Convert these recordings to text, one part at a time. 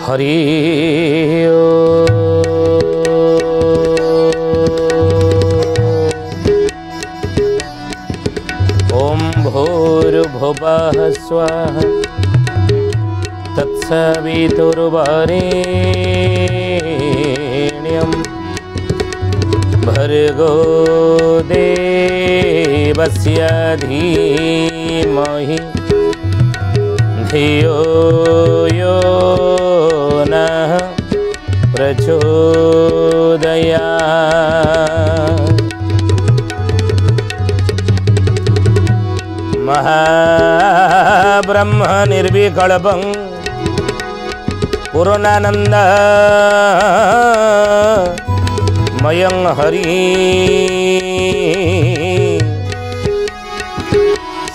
हरि ओम भूर्भुवः स्वः तत्सवितुर्वरेण्यं भर्गो देवस्य धीमहि धियो यो नः प्रचोदयात्। महाब्रह्म निर्विकल्पं पूर्णानंद मयं हरि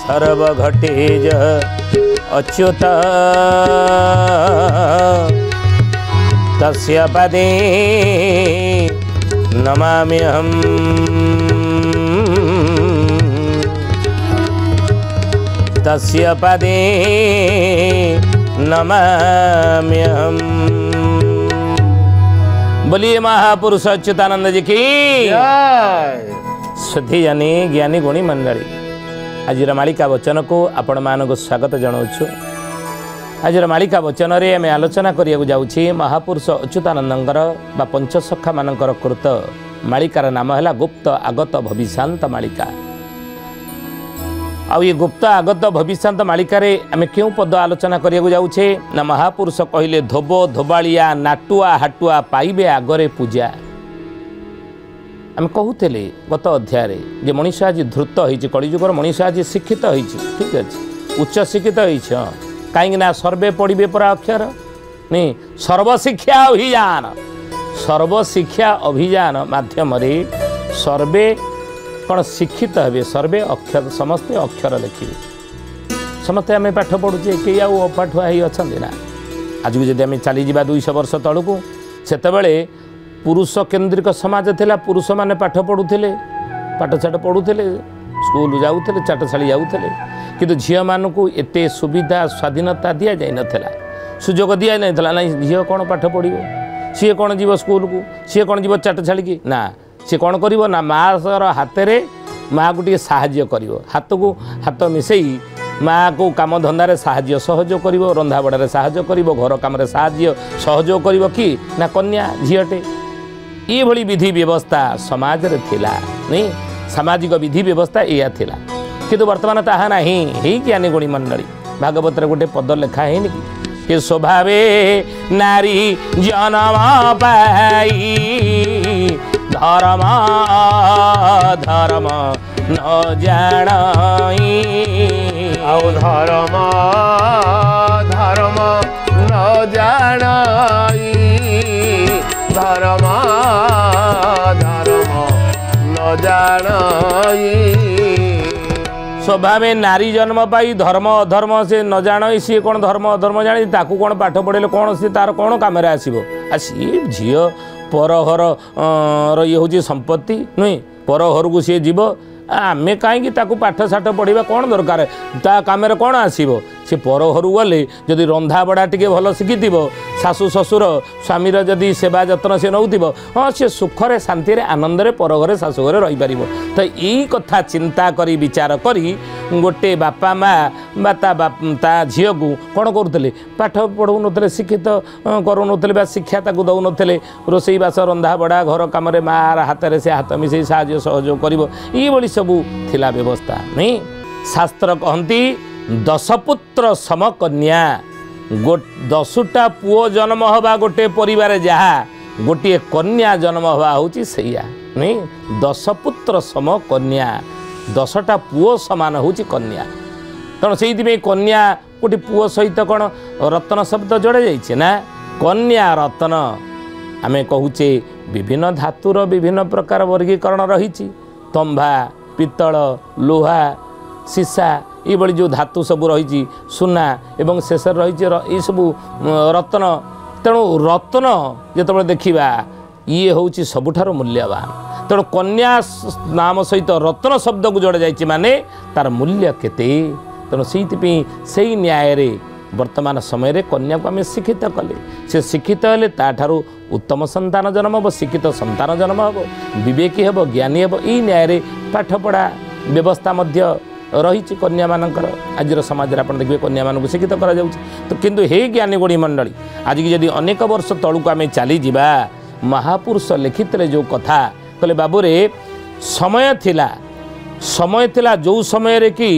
सर्वघटेज अच्युत तस्य पदे नमाम्यहम्। तस्य पदे नमाम्यहम्। बोलिए महापुरुष अच्युतानंद जी की श्रद्धेय ज्ञानी गुणी मंडली। आज मालिका वचन को आपण मानक स्वागत जनाऊँ। आज मालिका वचन रे आम आलोचना करिया जाउछि महापुरुष अच्युतानंदंकर बा पंचसखा मानकर कृत मालिकार नाम है गुप्त आगत भविष्यांत मालिका। आउ ये गुप्त आगत भविष्यांत मालिकार आम क्यों पद आलोचना करिया जाउछे ना महापुरुष कहले धोब धोबालिया नाटुआ हाटुआ पाइबे आगरे पूजा। आम कहूले गत अध्याय जे मनीष आज धृत होइछि कलिजुगर मनीष आज शिक्षित होइछि ठीक अच्छे उच्च शिक्षित होइछि कहीं सर्वे पढ़े परा अक्षर नहीं सर्वशिक्षा अभियान माध्यम सर्वे कौन शिक्षित हे सर्वे अक्षर समस्ते अक्षर लिखे समस्ते आम पाठ पढ़ुचे कई आपाठुआ अच्छा ना आज भी जब आम चली 200 वर्ष तलू से पुरुष केन्द्रिक समाज थिला पुरुष माने पाठ पढ़ुले पाठशाठ पढ़ुले स्कूल जाऊे चाटशाली जाऊे किंतु झील मानू एते सुविधा स्वाधीनता दि जाई नथिला सुजोग दि जाई नथिला ना झील कौन पाठ पढ़ो सी कौन जीव स्कूल को सी कौन जीव चाटशाली की ना सी कौन कर ना माँ हाथ में माँ को साहाय्य कर हाथ को हाथ मिसई माँ को काम धंदारे साहाय्य सहयोग कर रंधा बड़े साहाय्य कर घर कम साहाय्य सहयोग कर कि ना कन्या झीटे ये भली विधि व्यवस्था समाज रे थिला नहीं सामाजिक विधि व्यवस्था या थिला किंतु वर्तमान ताहा नाही हे ज्ञानी गुणी मंडली भागवत रे गोटे पद लेखा है कि स्वभावे नारी जन्म पाई धर्म धर्म न जानाई आउ धर्म धर्म न जानाई धर्म धर्म न जानाई। स्वभावे नारी जन्म पाई धर्म अधर्म से न जान सी कौन धर्म अधर्म जानी ताकू कौन पाठ पढ़े कौन सी तार कौन कम आसो सी झी परहर ये हूँ संपत्ति नुहे परहर को सी जीव आम कहीं पाठ साठ पढ़ा कौन दरकार ता कम कौन आसो सी परहर गले जदि रंधा बड़ा टे भल शिखि शाशु ससुर स्वामीर जदि सेवा जत्न से नौ हाँ सी सुखरे शांति आनंदे परघरे शाशुघरे रहीपर तो यही कथा चिंता करी विचार करी गोटे बापा माँ ता झी को कौन करुले पाठ पढ़ाऊ नुले शिक्षित करूनुले शिक्षा ताक दौन रोसई बास रंधा बड़ा घर कम माँ हाथ में से हाथ मिसई साहाय्य सहयोग कर सबू थिला व्यवस्था नहीं शास्त्र कहती 10 पुत्र समकन्या 10टा पुओ जन्म हवा गोटे परिवार जहाँ गोटे कन्या जन्म हवा हूँ सैया नहीं 10 पुत्र समकन्या 10टा पुओ सामान हूँ कन्या तेणु से कन्या गोटे पुओ सहित कौन रत्न शब्द जोड़ा जाइए ना कन्या रत्न आम कहूचे विभिन्न धातुर विभिन्न प्रकार वर्गीकरण रही तंभा पित्तल लुहा सीसा ये बड़ी जो धातु सब रही सुना एवं शेष रही सब रत्न तेणु रत्न जो देखा ये हूँ सबुठार मूल्यवान तेणु कन्या नाम सहित रत्न शब्द को जोड़ा जाइए माने तार मूल्य केते तेणु से न्याय वर्तमान समय कन्या को आम शिक्षित कले से शिक्षित हेले ताठारू उत्तम संतान जन्म हम शिक्षित संतान जन्म हम विवेकी हम ज्ञानी हम यही न्याय पाठपढ़ा व्यवस्था रही कन्या मानकर आज समाज आप देखिए कन्या मान शिक्षित करा तो किंतु हे ज्ञानी गुणी मंडली आज की जदि अनेक वर्ष तलू आम चली जा महापुरुष लिखित जो कथा कहले बाबू रे समय थिला जो समय रे कि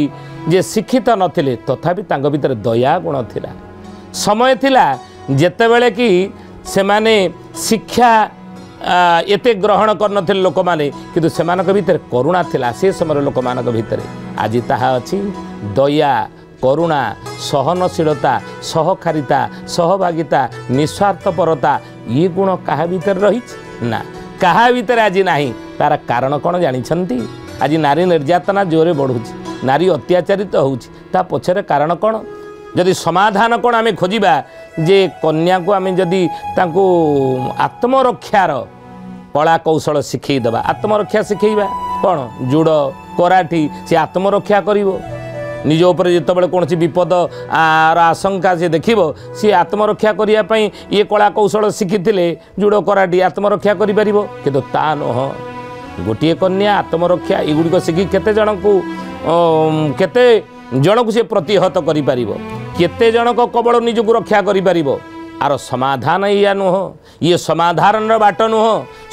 जे शिक्षित नथिले तथापि तांग भीतर दया गुण थिला समय थिला जेतेबेले कि से माने शिक्षा एते ग्रहण करनथिले लोक माने किंतु सेमानक भीतर करुणा थिला से समय लोक मानक भीतर आज ताहा अछि दया करुणा सहनशीलता सहकारिता सहभागिता निस्वार्थपरता ये गुण कहा भीतर रही ना कहा भीतर आज नाही तार कारण कौन जानिछंती आज नारी निर्यातना जोरे बढ़ुची नारी अत्याचारित होता पछरे कारण कौन जदि समाधान कौन आम खोजा जे कन्या को आम जदि तांको आत्मरक्षार कला कौशल शिखेदेवा आत्मरक्षा शिखेबा कौन जुड़ कराठी से आत्मरक्षा करिवो निज उपर जितेबाला कौन विपद आशंका से देख सी आत्मरक्षा करने ये कला कौशल शिखी जुड़ कराटी आत्मरक्षा कर ता नुह गोटे कन्या आत्मरक्षा युड़िक शिखी केते जन को केते जन को सी प्रतिहत करते जन को कबल निजक रक्षा कर आर समाधान या नुह ये समाधान बाट नुह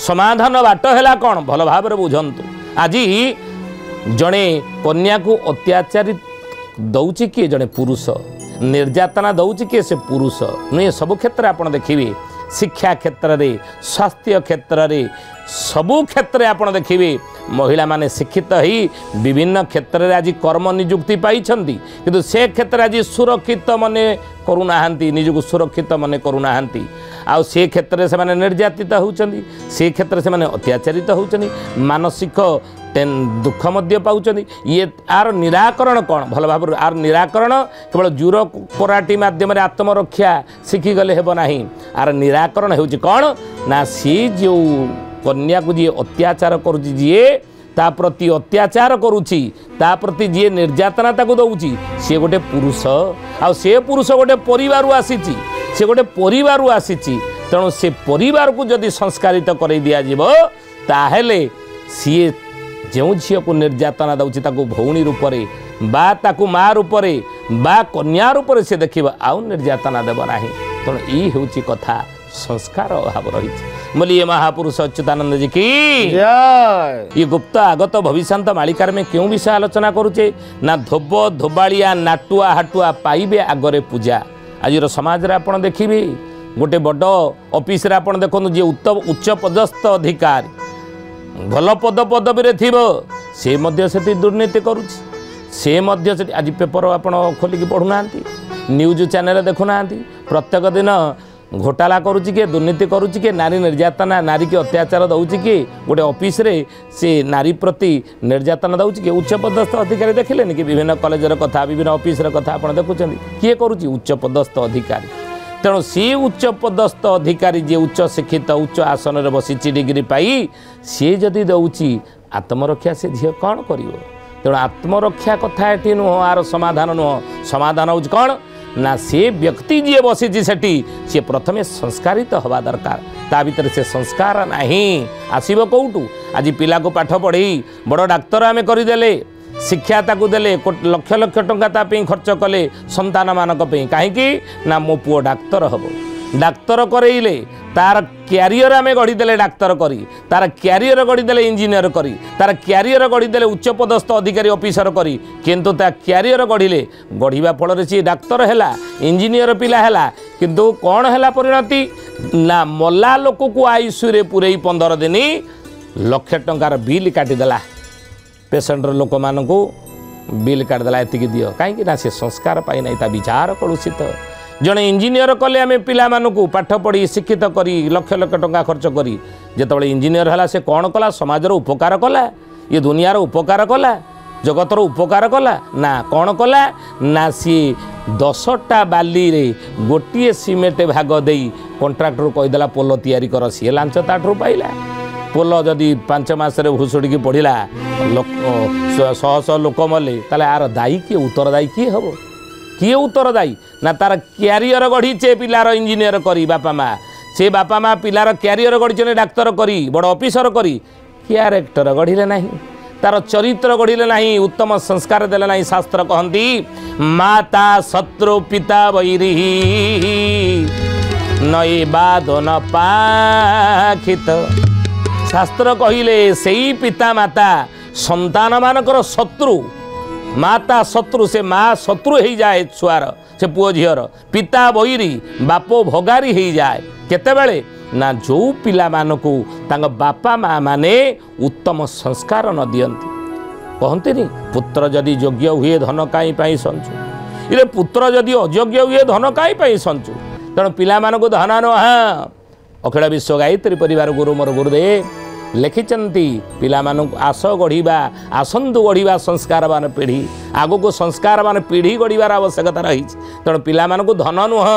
समाधान बाट है कौन भल भाव बुझंतु आज जड़े कन्या को अत्याचारित दौची किए जड़े पुरुष निर्यातना दौची किए से पुरुष नुहे सब क्षेत्र आप देखिए शिक्षा क्षेत्र में स्वास्थ्य क्षेत्र में सबू क्षेत्र आप देखिए महिला माने शिक्षित ही विभिन्न क्षेत्र में आज कर्म निजुक्ति पाई किंतु से क्षेत्र आज सुरक्षित मने करूना निजक सुरक्षित मने करूना आउ से क्षेत्र से माने निर्यातित होउचंदी से क्षेत्र से माने अत्याचारित होउचंदी मानसिक दुख मध्य पाउचंदी ये आर निराकरण कौन भल भाव आर निराकरण केवल जुर कराटी माध्यम आत्मरक्षा शिखी गले हेब नाही आर निराकरण होउची कौन ना सी जो कन्या को जी अत्याचार करुची जी ता प्रति अत्याचार करुची ता प्रति जी निर्यातना ताको दउची से गोटे पुरुष आ से पुरुष गोटे परिवार आसीची से गोटे परिवार आसीची तेणु से परिवार को जदि संस्कारित कर दिया जीवो ताहेले सीए जो झी को निर्यातना दउची ताको भौणी रूप बा ताको माँ रूप बा कन्या रूप से देखिबा आउ निर्यातना देव नाही तेणु ई होउची कथा संस्कार अभाव रही बोलिए महापुरुष अच्युतानंद जी की जय। ये गुप्त आगत भविष्यांत मालिकार में क्यों विषय आलोचना करुचे ना धोब धोबाड़िया नाटुआ हाटुआ पाइबे आगरे पूजा आज समाज रे आपण देखिबे गोटे बड़ ऑफिस रे आपण देखो जी उत्तम उच्च पदस्थ अधिकारी भल पद पदवी रे थिबो से मध्य से दुर्नीति करुछि से मध्य से आज पेपर आपण खोलिकी पढ़ुना न्यूज चैनल देखुना प्रत्येक दिन घोटाला करुच्ची किए दुर्नीति करुच्ची किए नारी निर्यातना नारी की अत्याचार दौची किए गोटे ऑफिस रे से नारी प्रति निर्यातना दौची किए उच्च पदस्थ अधिकारी देखिले कि विभिन्न कॉलेजर कथा विभिन्न ऑफिस कथा आप देखुं किए करुच्ची उच्च पदस्थ अधिकारी तेणु सी उच्च पदस्थ अधिकारी जी उच्च शिक्षित उच्च आसन में बसी डिग्री पाई सी जदि दौची आत्मरक्षा से झील कौन कर तेणु आत्मरक्षा कथा ये नुह आर समाधान नुह समाधान हूँ कौन ना से व्यक्ति जी बसी सेठी सी प्रथमे संस्कारित हवा दरकार ता भीतर से संस्कार नहीं आसीबो कौटू आज पिला को पाठ पढ़ी बड़ डाक्तर आमे करदेले शिक्षा ताकू देले लक्ष लक्ष टंका तापी खर्च कले संतान मानक कहीं ना मो पुओ डाक्तर हम डाक्तर करेले तार क्यारियर आमे गढ़ीदेले डाक्तर करी तार क्यारियर गढ़ीदेले इंजीनियर करी तार क्यारियर गढ़ीदेले उच्च पदस्थ अधिकारी ऑफिसर करी किंतु ता क्यारियर गढ़ीले गढ़ीबा फल सी डाक्तर हैला इंजीनियर पिला हैला किंतु कौन हैला परिणति ना मल्ला लोक को आईसीयू रे पुरई 15 दिन लक्ष टंकार बिल काटिदेला पेसेंटर लोक मान को बिल काटिदेला एति दियो कहीं ना से संस्कार पाई ना विचार कलुषित जड़े इंजीनियर कले आम पिला पाठ पढ़ी शिक्षित करी लक्ष लक्ष टंका खर्च करी जिते इंजीनियर है से कौन कला समाजर उपकार कला ये दुनियार उपकार कला जगतर उपकार कला ना कौन कला ना सी 10टा बाली रे गोटे सीमेंट भाग दे कंट्राक्टर कहीदेला पोल तैयारी कर सी लांच ताठू पाइला पोल जदि 5 मास भुसुड़ी पढ़ला 100 लोक मले ताले आर दायी किए उत्तरदायी किए हम किए उत्तरदायी ना तार क्यारियर गढ़ीचे पिलार इंजीनियर करी बापा माँ से बापा माँ पिलार क्यारियर गढ़ी डाक्तर करी बड़ ऑफिसर करी क्यारेक्टर गढ़िले नहीं तार चरित्र गढ़िले नहीं उत्तम संस्कार देले नहीं शास्त्र कहती माता शत्रु पिता वैरी नई बाद न पाखित शास्त्र कहले सेई पिता माता संतान मानकर शत्रु माता शत्रु से माँ शत्रु हो जाए छुआर से पुओ झीर पिता बैरी बापो भगारी हो जाए केतेबेले ना जो पिला मानकू तांग बापा माँ माने उत्तम संस्कार न दियंती कहते नहीं पुत्र जदि योग्य हुए धन काई पाई संचु इरे पुत्र जदि अयोग्य हुए धन काई पाई संचु तेणु पिला मानकू धन नुहा अखिल विश्व गायत्री परिवार गुरु मोर गुरुदेव लिखिंट पिला आस गढ़ा आसंतु गढ़ा संस्कार पीढ़ी आग को संस्कार मान पीढ़ी गढ़ार आवश्यकता रही तेणु पिला धन नुह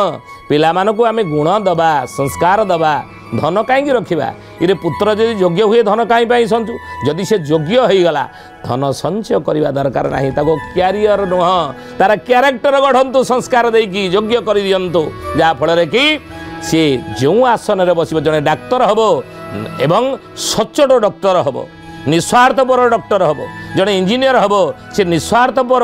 पिला आम गुण दबा संस्कार दबा धन कहीं रखा इरे पुत्र जदि योग्य हुए धन कहीं संचु जदि से योग्य हो गला धन संचय करने दरकार नहीं क्यारियर नुह तार क्यारेक्टर गढ़ंतु संस्कार देकी योग्य कर दिंतु जहाँफल कि सी जो आसन में बस जड़े डाक्तर हम एवं सच्चोट डॉक्टर हम निस्वार्थपर डॉक्टर हम जड़े इंजीनियर हम से निस्वार्थपर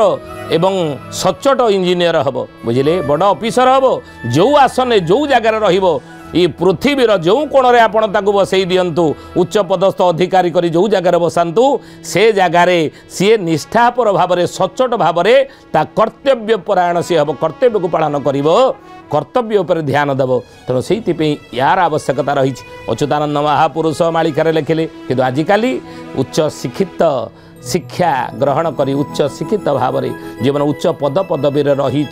एवं सच्चोट इंजीनियर हम बुझे बड़ ऑफिसर हम जो आसन जो जगार रही पृथ्वीर जो कोण में आपण ताकू बसई दिंतु उच्च पदस्थ अधिकारी करी जो जगार बसातु से जगार सी निष्ठापर भाव में सच्चोट भाव में ता कर्तव्य परायण सी हम कर्तव्य को पालन कर कर्तव्य उपर ध्यान देव तेणु से यार आवश्यकता रही अच्युतानंद महापुरुष मालिकार लिखिले कि आजिकल उच्च शिक्षित शिक्षा ग्रहण करी उच्च शिक्षित भाव में जो मैंने उच्च पद पदवी रही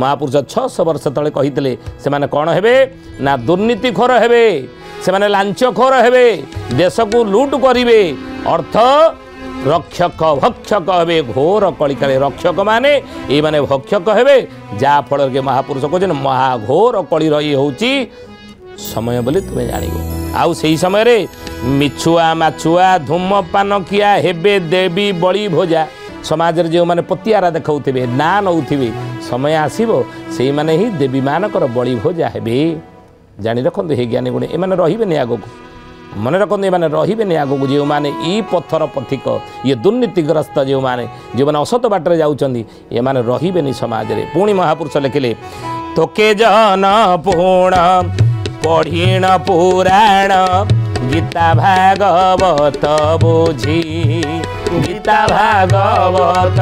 महापुरुष 600 वर्ष तले कही से माने कौन हेबे ना दुर्नीतिखोर हेबे से माने लांचखोर हेबे देश को लूट करिवे अर्थ रक्षक भक्षक हेबे घोर कलिकाले रक्षक माने ये माने भक्षक हेबे जा फल के महापुरुष कहते महाघोर कली रही होची समय बोली तुम्हें जानिबो आउ सही समय रे मिछुआ माछुआ धूमपान किया हेबे देवी बड़ी भोजा समाज रे जो माने पतियारा देखौथिबे ना नौथिबे समय आसीबो सेई माने ही देवी मानकर बड़ी भोजा हेबे जानि रखंतु हे ज्ञानी गुणे एमाने रहिबेनि आगको मन रखते ये रही आगू जो मैंने ई पत्थर पथिक ये दुर्नीतिग्रस्त जो मैंने असत बाटर जाऊँगी ये मैंने रही समाज रे पुणी महापुरुष लिखिले तोके जन पुण पढ़ीण पुराण गीता भागवत बुझी गीता भागवत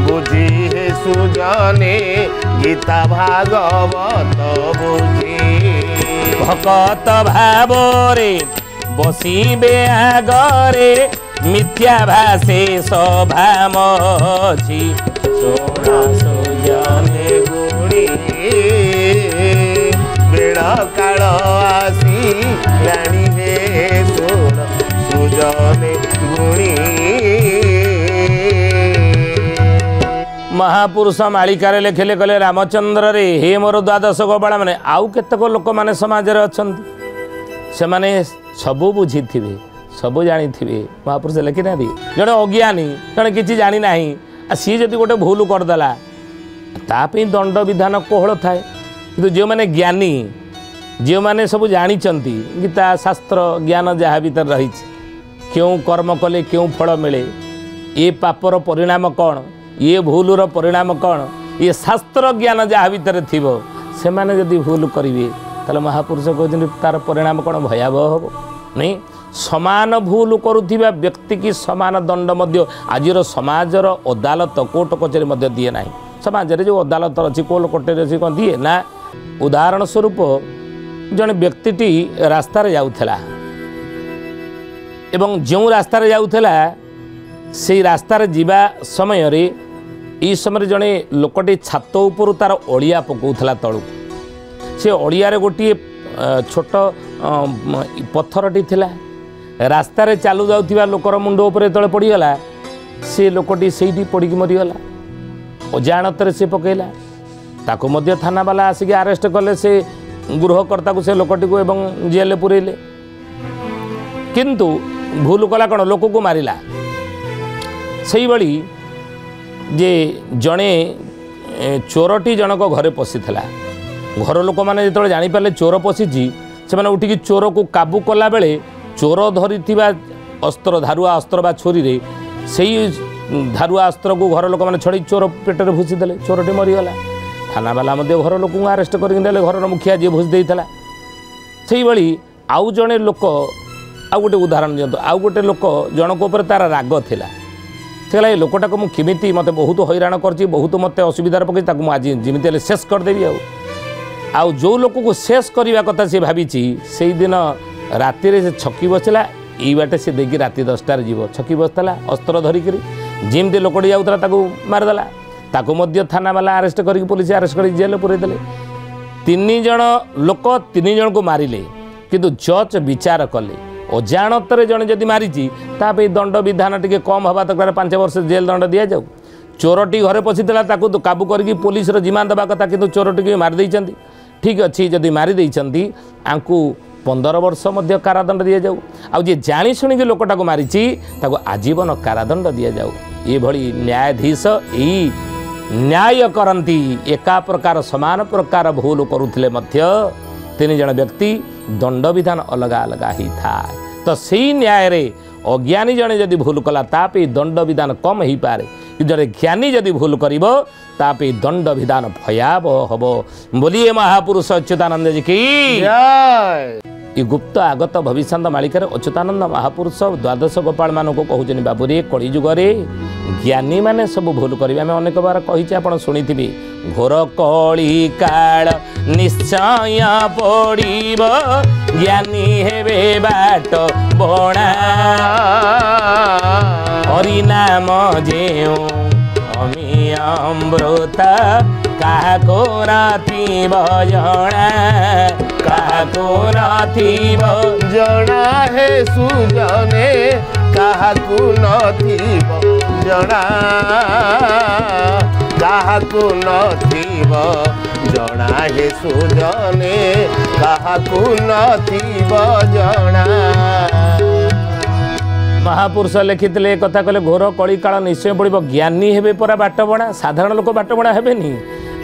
बुझी हे सुजने गीता भागवत बुझी भकत भाव रे बसिबे आगरे मिथ्या भाषे सभा मझी सोना सुजने गुणी बेड़ा काल आसी लाणी हे सोना सुजने गुणी महापुरुष मालिकार लिखिले कहले रामचंद्र रे हे मोर द्वादश गोपाल मैंने आउ केतक लोक मैंने समाज रे अछंती से माने सबू बुझी थे सबू जानी थे महापुरुष लिखि ना जड़े अज्ञानी जड़े किसी जानी ना सी जब गोटे भूल करदेला तापी दंड विधान कोहल थाए कि जो मैंने ज्ञानी जो मैंने सब जानी गीता शास्त्र ज्ञान जहाँ भीतर रही क्यों कर्म कले क्यों फल मिले ये पापर परिणाम कौन ये भूलर परिणाम कौन ये शास्त्र ज्ञान जहाँ भीतर थी से मैंने जदि भूल करेंगे ताले महापुरुष कहते तार परिणाम कौन भयावह हम नहीं समान भूल करुवा व्यक्ति की समान दंड मध्य आजिर समाजर अदालत कोर्ट कचेरी मध्य दिए ना समाज रे जो अदालत अच्छी कोर्ट कचेरी अच्छी कौन दिए ना उदाहरण स्वरूप जड़े व्यक्ति रास्तार जाऊला एवं जो रास्तार जाऊला से रास्तार जीवा समय रे ई समय जड़े लोकटी छात उपर तार अड़िया पकाउला तलू से अड़िया गोटे छोट पत्थरटी थिला रास्तार चालू जाऊथिबा लोकर मुंड उपरे तले पड़ीगला से लोकटी सेठी पड़िकी मरीगला अजाणत से पकेला ताको मध्य थाना वाला आसिक आरेस्ट कले से गृहकर्ता को से लोकटी को एवं जेल पुरेले किंतु भूल कला कौन लोक को मारिला से भली जे जड़े चोरटी जनक घरे पशिला घर लोक मैंने जो जापारे चोर पशिची से उठिकी चोर को काबू कला बेले चोर धरी अस्त्र धारुआ अस्त्र बा छुरी रे से धारुआ अस्त्र को घर लोक मैंने छड़ी चोर पेटर भूसी देले चोरटी मरीगला थाना बाला घर लोक आरेस्ट करके घर मुखिया जी भूसी देता से भाई आउ जड़े लोक आउ गोटे उदाहरण दिखाँ आउ गोटे लोक जनक उपर तार राग थिला से लोकटा को मुझे मत बहुत हैरान कर बहुत मत असुविधार पकई आज जमी शेष करदेवी आउ जो लोक को शेष करने कथा सी भावी से दिन राति से छकी बसला यही बाटे से देखिए राति 10टार जीव छकी बसला अस्त्र धरिक जमी लोकटी जाऊला मारिदेला थाना वाला आरेस्ट कर पुलिस आरेस्ट कर जेल पुरेदेले 3 जण लोक 3 जन को मारिले किंतु जज विचार कले अजाणत जड़े जदि मारी दंड विधान टी कम हवा दरकार 5 वर्ष जेल दंड दि जाऊ चोरटी घरे पशिला काबू करके पुलिस जिमा देवा कथा कि चोरटी मारिदे ठीक अच्छी जदि मारिदे आंकु 15 वर्ष कारादंड दि जाऊ आउ जी जानी शुणिकी लोकटा को मारी आजीवन कारादंड दि जाऊ ये न्यायाधीश यही न्याय करती एका प्रकार समान प्रकार भूल करुले 3 जन व्यक्ति दंड विधान अलग अलग ही था तो सही न्याय रे अज्ञानी जने जदि भूल कला तापे दंड विधान कम हो पारे जड़े ज्ञानी जदि भूल करिबो तापे दंड विधान भयावह हबो। बोलिए महापुरुष अच्युतानंद जी की जय। ये गुप्त आगत भविष्य मालिकार अच्युतानंद महापुरुष द्वादश गोपाल मान को कहते बाबू रे कलिजुगे ज्ञानी माने सब भूल करेंगे आम अनेक बार कही आप शुणी घोर कली काल निश्चय पड़ब ज्ञानी हेबे बाट बणा हरिनाम जेऊ अमृता काको नथिब जना काको नथिब जना हे सुजने काहाकू नथिब जना काहाकू नथिब जना हे सुजने काहाकू नथिब जना। महापुरुष लिखिते कथा कहले घोर कली काल निश्चय पड़ो ज्ञानी हेबे परा बाट बणा साधारण लोक बाट बणा हेबेनी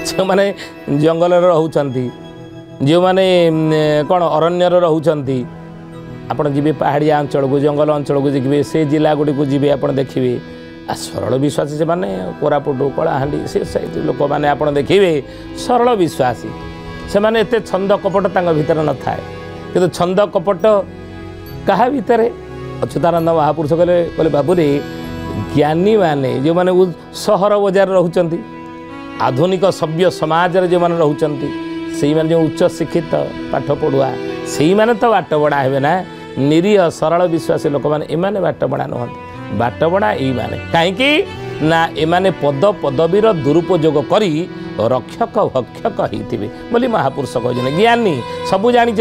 जो माने जंगल रहउचंती जो माने कौन अरण्य रहउचंती आपण जीवे पहाड़िया अंचल को जंगल अंचल को जीवे से जिला गुड़ी को जीवे आप देखिए आ सरल विश्वासी से माने कोरापुट कलाहांडी से साइड लोक मैंने आप देखिए सरल विश्वासी से माने एते छंद कपट तांग भीतर न थाए किंतु छंद कपट कहा भीतर अच्युतानंद महापुरुष कहले बाबू रे ज्ञानी माने जो माने सहर बजार रहउचंती आधुनिक सभ्य समाज रे जो माने रहउचंती से माने जो उच्च शिक्षित पाठ पढ़ुआ से माने तो बाट बड़ा हेबे ना निरीह सरल विश्वासी लोक माने एमाने बाट बड़ा नहंती बाट बड़ा ई माने कहीं ना एमाने पद पदवीर दुरुपयोग करी रक्षक भक्षक होते बोली महापुरुष कहते ज्ञानी सबू जानी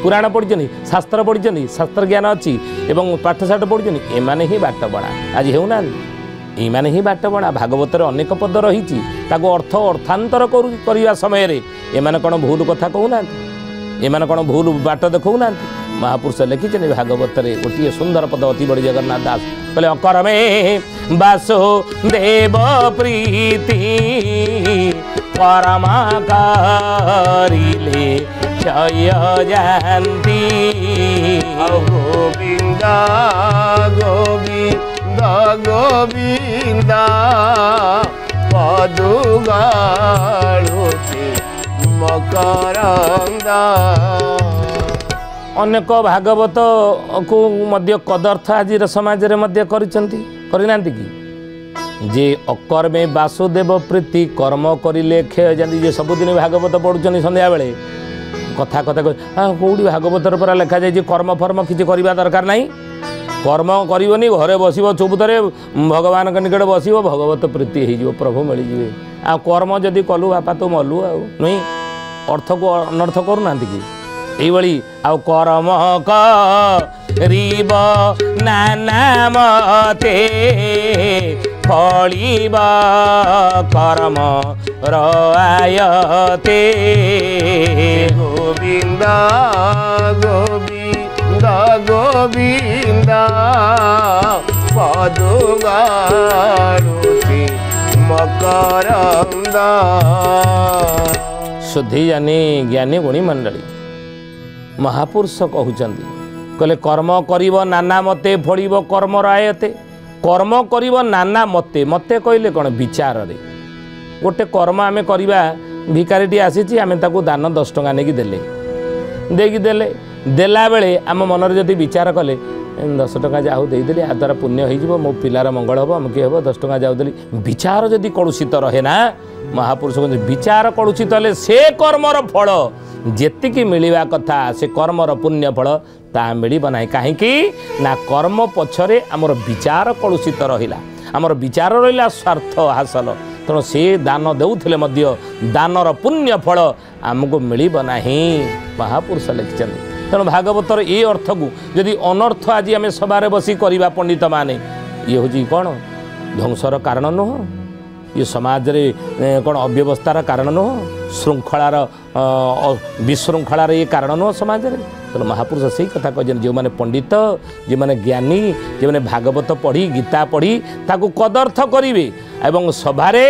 पुराण पढ़ी शास्त्र पढ़ी शास्त्र ज्ञान अच्छी एवं पाठशाठ पढ़ी एमाने ही बाट बड़ा आज होना एमाने ही बाट बड़ा भागवत अनेक पद रही अर्थ अर्थांतर करने समय एमाने कौन भूल कथा कहूना एमाने कौन भूल बाट देखौना महापुरुष लिखिं भागवत गोटे सुंदर पद अति बड़ी जगन्नाथ दास कहले अकरमे बासो देव प्रीति परमा करिले क्षय जानती गोविंद गोविंद गोविंद पदुगाळुति मकरंद। अनेक भागवत को मध्य कदर्थ आज समाज रे करना कि जे अकर्मे वासुदेव प्रीति कर्म करिले क्षय जानती जे सबुदिन भागवत पढ़ुं संध्या बेले कथा कथा कौटी भागवत पर लिखा जाए कर्म फर्म किसी करवा दरकार नहीं कर्म करनी घरे बस चुपतरे भगवान के निकट बस भगवत प्रीति हो प्रभु मिलजे आ कर्म जदि कलु बापा तो मलु आ नहीं अर्थ को अनर्थ करूना कि यही आउ कर्म करिब नाना मते फलिब कर्म रआयते गोविंद गोविंद गोविंद पदुगाळुति मकरंद। गोविंदा शुद्धि जानी ज्ञानी गुणी मंडली महापुरुष कहउचंदी कहले कर्म करिव नाना मते फड़िव कर्म रायते कर्म करिव नाना मते मते कहले कौन विचार रे गोटे कर्म आमे करिबा भिकारीटी आसीची आमे ताकू दान 10 टंका नेकी देले देकी देले देला बेले आम मनरे जदि विचार कले 10 टंका जाहु देदेली आ द्वारा पुण्य हो मो पिलार मंगल हम अमुक हम 10 टंका जाऊ देली विचार जदि कलुषित रहे ना महापुरुष कहते विचार कलुषित हेले से कर्मर फल जेतिकी मिलवा कथा से कर्मर पुण्य फल ता मिल ना कहीं ना कर्म पछरे आमर विचार कलुषित रहिला आमर विचार रहिला स्वार्थ हासिल तेणु से दान देउथिले मध्य दानर पुण्य फल आमको मिल ना महापुरुष लिखिं तेणु भागवतर ये अर्थ को जदि अनर्थ आज आम सभार बसी करवा पंडित माने ये हूँ कौन ध्वंसर कारण नुह ये समाज रे कौन अव्यवस्थार कारण नुह श्रृंखलार विशृंखलार ये कारण नुह समाज रे तेणु महापुरुष से कथा कहते जो मैंने पंडित जो मैंने ज्ञानी जो मैंने भागवत पढ़ी गीता पढ़ी ताकू कदर्थ करेंगे एवं सभारे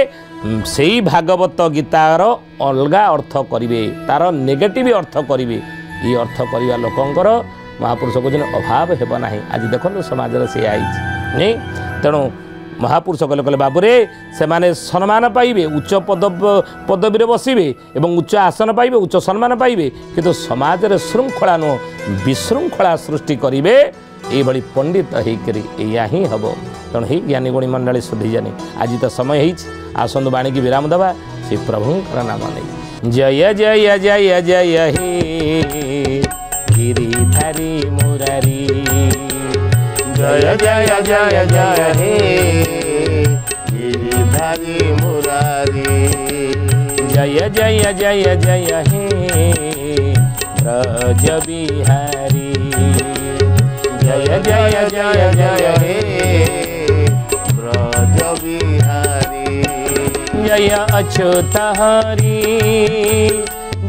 से भागवत गीतार अलगा अर्थ करेंगे तार नेगेटिव अर्थ करेंगे ये अर्थ करवा लोकंर महापुरुष कहते अभाव हेबना आज देखो समाज से आई तेणु महापुरुष कहले कहले बाबूरे से माने सम्मान पाइबे उच्च पदवी बसबे एवं उच्च आसन पाइबे उच्च सम्मान पाइबे किंतु समाज रे श्रृंखला नो विशृंखला सृष्टि करिवे ये भली पंडित होकर या ही हम तेणु ही ज्ञानी गुणी मंडली शुद्धि जानी आज तो समय हो आसंद बाणी की विराम दबा से प्रभुंकर नाम नहीं जय जय जय जय हे गिरिधारी मुरारी जय जय जय जय हे गिरिधारी मुरारी जय जय जय जय हे ब्रज बिहारी जय जय जय जय हे ब्रज बिहारी जय अच्युत हरि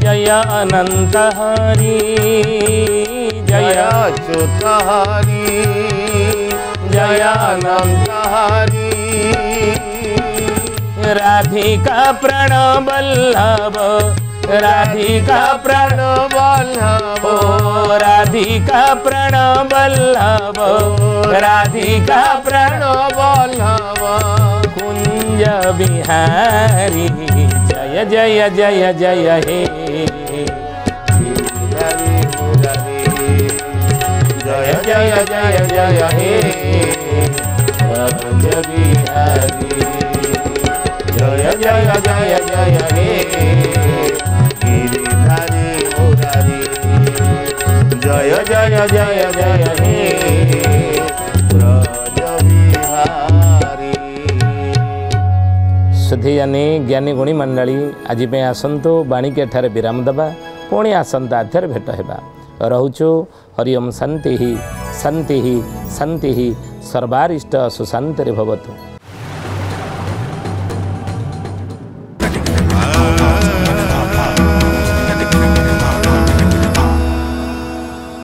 जय अनंत हरि जय अच्युत हरि जय अनंत हरि राधिका प्रणवल्लभ राधिका प्रणवल्लभ राधिका प्रणवल्लभ राधिका प्रणवल्लभ कुंज बिहारी जय जय जय जय हे गिरिधारी मुरारी जय जय जय जय हे ब्रज बिहारी जय जय जय जय हे गिरिधारी मुरारी जय जय जय जय हे ब्रज बिहारी शुद्धि जानी ज्ञानी गुणी मंडली आज आसतु बाणी के ठारे विराम दबा पुणी आसंता अध्याय भेट होगा रोचु हरिओम शांति शांति शांति सर्वारिष्ट सुशांति भवतु।